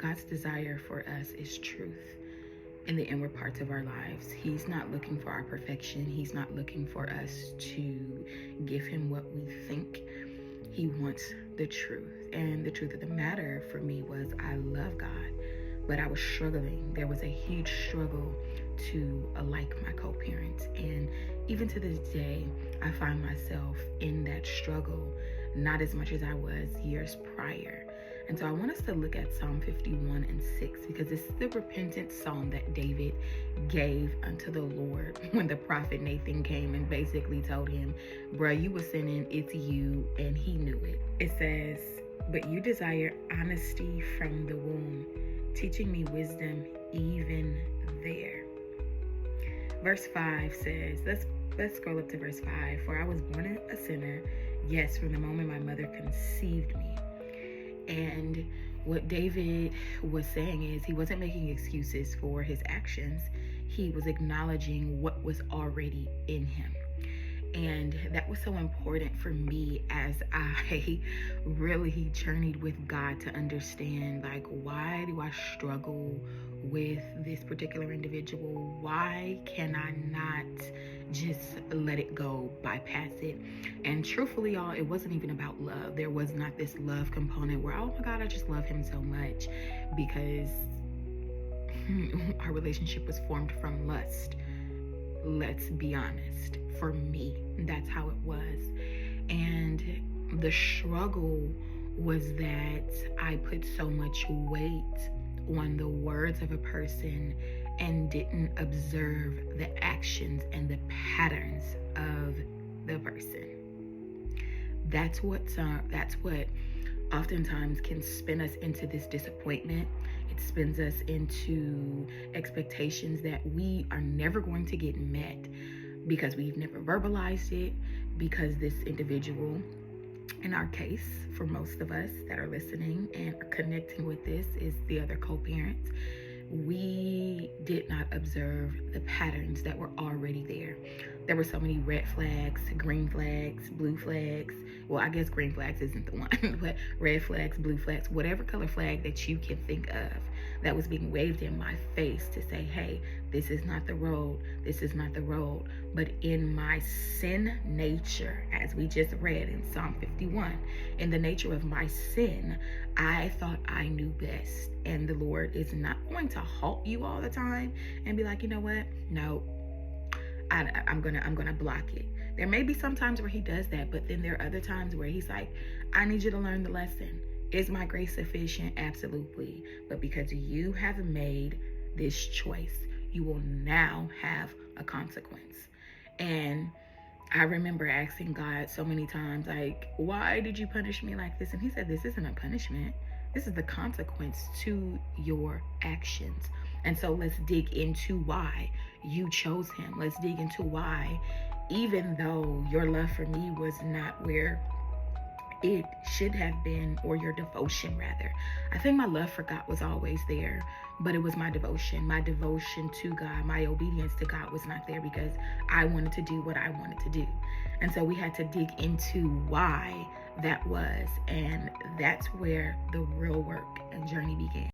God's desire for us is truth in the inward parts of our lives. He's not looking for our perfection. He's not looking for us to give him what we think. He wants the truth. And the truth of the matter for me was, I love God, but I was struggling. There was a huge struggle to like my co-parents. And even to this day, I find myself in that struggle, not as much as I was years prior. And so I want us to look at Psalm 51 and 6, because this is the repentant psalm that David gave unto the Lord when the prophet Nathan came and basically told him, bruh, you were sinning, it's you, and he knew it. It says, but you desire honesty from the womb, teaching me wisdom even there. Verse 5 says, let's scroll up to verse 5. For I was born a sinner, yes, from the moment my mother conceived me. And what David was saying is, he wasn't making excuses for his actions. He was acknowledging what was already in him. And that was so important for me as I really journeyed with God to understand, like, why do I struggle with this particular individual? Why can I not just let it go, bypass it? And truthfully, y'all, it wasn't even about love. There was not this love component where, oh my God, I just love him so much, because our relationship was formed from lust. Let's be honest. For me, that's how it was. And the struggle was that I put so much weight on the words of a person and didn't observe the actions and the patterns of the person. That's what oftentimes can spin us into this disappointment. It spins us into expectations that we are never going to get met because we've never verbalized it, because this individual, in our case, for most of us that are listening and are connecting with this, is the other co-parents. We did not observe the patterns that were already there. There were so many red flags, green flags, blue flags. Well, I guess green flags isn't the one, but red flags, blue flags, whatever color flag that you can think of that was being waved in my face to say, hey, this is not the road, this is not the road. But in my sin nature, as we just read in Psalm 51, in the nature of my sin, I thought I knew best. And the Lord is not going to halt you all the time and be like, you know what? No, I'm gonna block it. There may be some times where he does that, but then there are other times where he's like, I need you to learn the lesson. Is my grace sufficient? Absolutely. But because you have made this choice, you will now have a consequence. And I remember asking God so many times, like, why did you punish me like this? And he said, this isn't a punishment. This is the consequence to your actions. And so let's dig into why you chose him. Let's dig into why, even though your love for me was not where it should have been, or your devotion rather. I think my love for God was always there, but it was my devotion to God, my obedience to God was not there, because I wanted to do what I wanted to do. And so we had to dig into why that was, and that's where the real work and journey began.